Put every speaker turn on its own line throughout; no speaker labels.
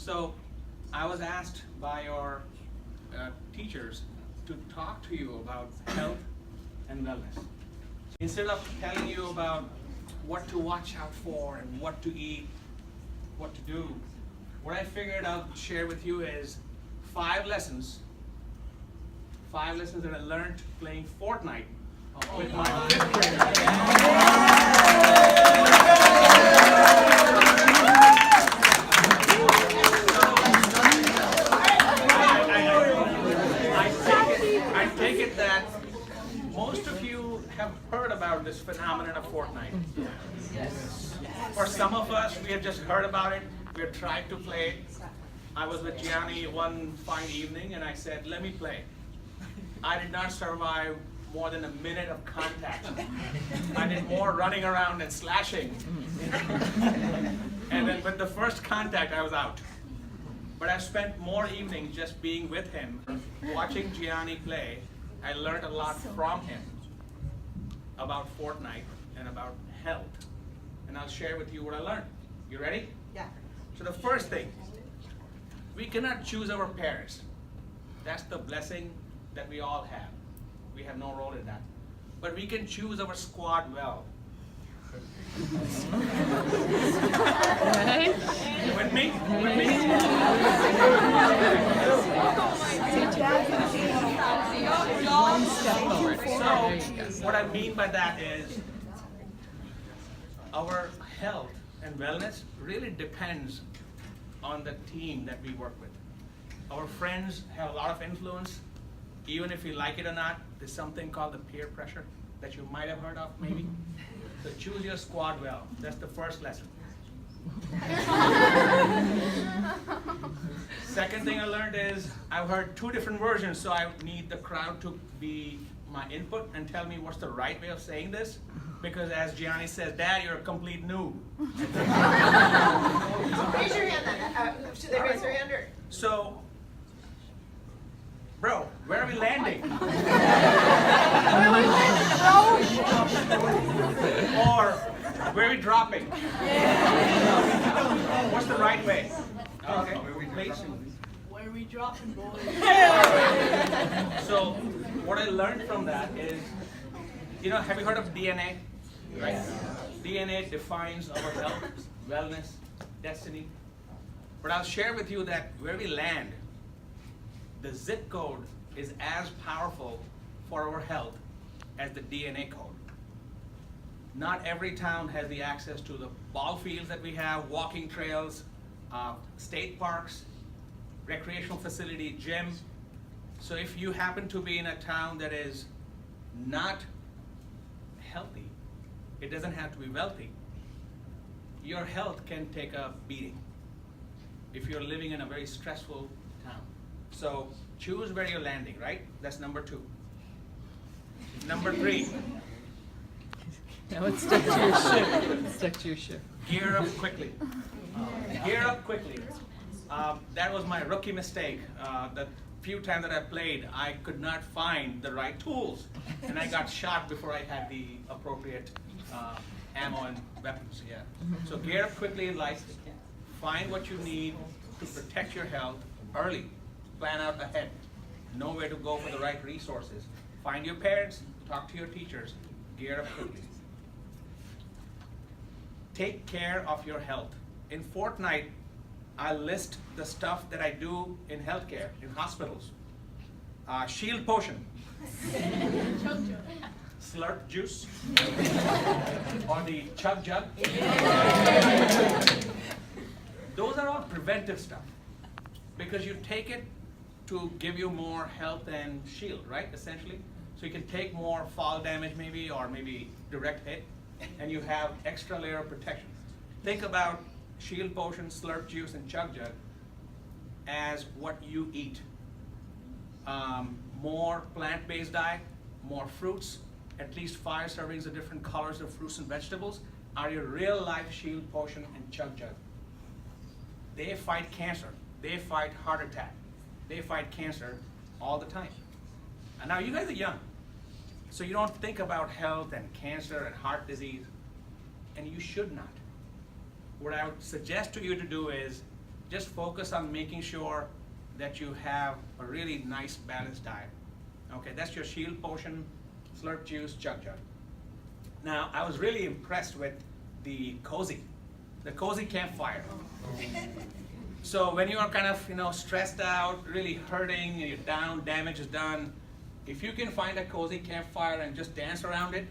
So I was asked by your teachers to talk to you about health and wellness. Instead of telling you about what to watch out for and what to eat, what to do, what I figured I'll share with you is 5 lessons that I learned playing Fortnite with my 5th grade. I take it that most of you have heard about this phenomenon of Fortnite. For some of us, we have just heard about it. We have tried to play. I was with Gianni one fine evening and I said, let me play. I did not survive more than a minute of contact. I did more running around and slashing. And then with the first contact, I was out. But I've spent more evenings just being with him, watching Gianni play. I learned a lot from him about Fortnite and about health. And I'll share with you what I learned. You ready?
Yeah.
So the first thing, we cannot choose our parents. That's the blessing that we all have. We have no role in that. But we can choose our squad well.
Right?
With me? With me?
One step forward.
So, what I mean by that is our health and wellness really depends on the team that we work with. Our friends have a lot of influence. Even if you like it or not, there's something called the peer pressure that you might have heard of, maybe. So choose your squad well. That's the first lesson. Second thing I learned is I've heard 2 different versions, so I need the crowd to be my input and tell me what's the right way of saying this. Because as Gianni says, Dad, you're a complete noob.
Raise your hand then. Should they raise their hand or?
So, bro, where are we landing? Or where are we dropping? What's the right way? Okay, please.
Where we dropping, boys?
So, what I learned from that is, have you heard of DNA? Right? DNA defines our health, wellness, destiny. But I'll share with you that where we land, the zip code is as powerful for our health as the DNA code. Not every town has the access to the ball fields that we have, walking trails, state parks, recreational facility, gym. So if you happen to be in a town that is not healthy, it doesn't have to be wealthy, your health can take a beating if you're living in a very stressful town. So choose where you're landing, right? That's number 2. Number 3,
Now it's stuck to your ship. It's stuck to your ship.
gear up quickly. Gear up quickly. That was my rookie mistake. The few times that I played, I could not find the right tools. And I got shot before I had the appropriate ammo and weapons. Yeah. So gear up quickly in life. Find what you need to protect your health early. Plan out ahead. Know where to go for the right resources. Find your parents, talk to your teachers, gear up quickly. Take care of your health. In Fortnite, I list the stuff that I do in healthcare, in hospitals. Shield potion, slurp juice, or the chug jug. Those are all preventive stuff because you take it to give you more health and shield, right, essentially? So you can take more fall damage maybe, or maybe direct hit, and you have extra layer of protection. Think about shield potion, slurp juice, and chug jug as what you eat. More plant-based diet, more fruits, at least 5 servings of different colors of fruits and vegetables are your real life shield potion and chug jug. They fight cancer, they fight heart attack, they fight cancer all the time. And now you guys are young, so you don't think about health and cancer and heart disease, and you should not. What I would suggest to you to do is just focus on making sure that you have a really nice balanced diet. Okay, that's your shield potion, slurp juice, chug jug. Now, I was really impressed with the cozy campfire. So when you are kind of, stressed out, really hurting, you're down, damage is done, if you can find a cozy campfire and just dance around it,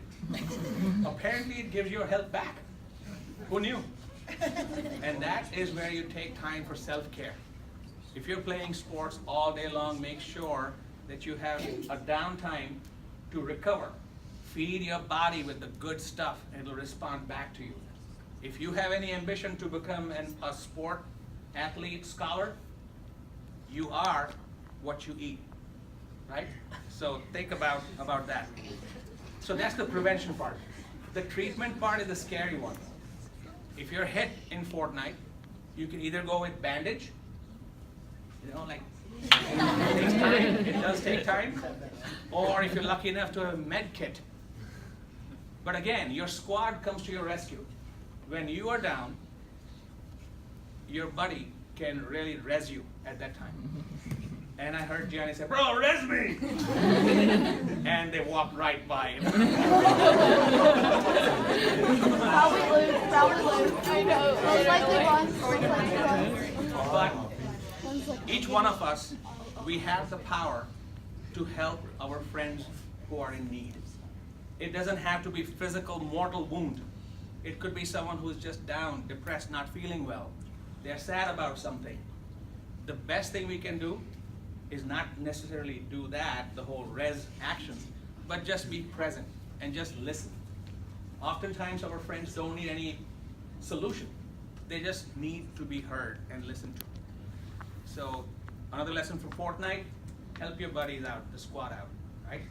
apparently it gives your health back. Who knew? And that is where you take time for self-care. If you're playing sports all day long, make sure that you have a downtime to recover. Feed your body with the good stuff and it'll respond back to you. If you have any ambition to become a sport athlete, scholar, you are what you eat, right? So think about that. So that's the prevention part. The treatment part is the scary one. If you're hit in Fortnite, you can either go with bandage, it takes time, it does take time, or if you're lucky enough to have a med kit. But again, your squad comes to your rescue. When you are down, your buddy can really res you at that time. And I heard Gianni say, "Bro, res me!" And they walked right by him.
Probably lose. I know. Most likely one.
But each one of us, we have the power to help our friends who are in need. It doesn't have to be physical mortal wound. It could be someone who's just down, depressed, not feeling well. They're sad about something. The best thing we can do is not necessarily do that, the whole res action, but just be present and just listen. Oftentimes our friends don't need any solution. They just need to be heard and listened to. So another lesson from Fortnite, help your buddies out, the squad out, right?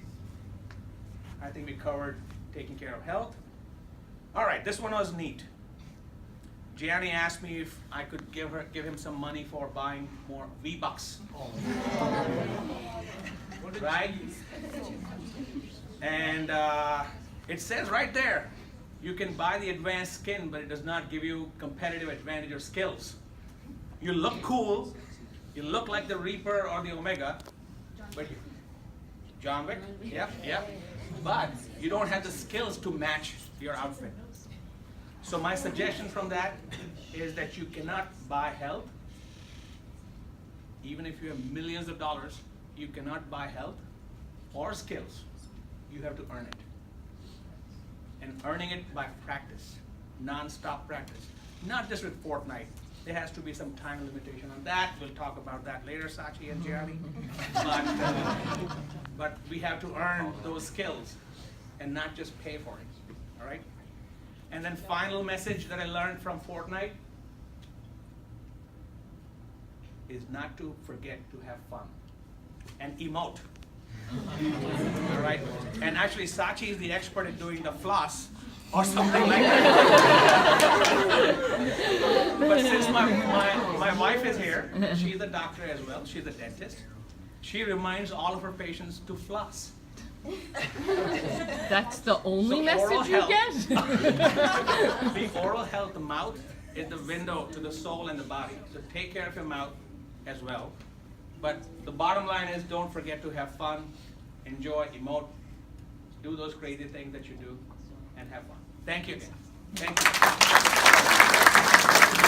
I think we covered taking care of health. All right, this one was neat. Gianni asked me if I could give him some money for buying more V-Bucks. Right? And it says right there, you can buy the advanced skin, but it does not give you competitive advantage or skills. You look cool, you look like the Reaper or the Omega, but John Wick, yep. But you don't have the skills to match your outfit. So my suggestion from that is that you cannot buy health. Even if you have millions of dollars, you cannot buy health or skills. You have to earn it. And earning it by practice, non-stop practice. Not just with Fortnite. There has to be some time limitation on that. We'll talk about that later, Sachi and Gianni. But we have to earn those skills and not just pay for it, all right? And then final message that I learned from Fortnite is not to forget to have fun and emote. All right? And actually, Sachi is the expert at doing the floss or something like that. But since my wife is here, she's a doctor as well, she's a dentist, she reminds all of her patients to floss.
That's the only
So
message you get?
The oral health, the mouth is the window to the soul and the body. So take care of your mouth as well. But the bottom line is don't forget to have fun, enjoy, emote, do those crazy things that you do, and have fun. Thank you again. Thank you.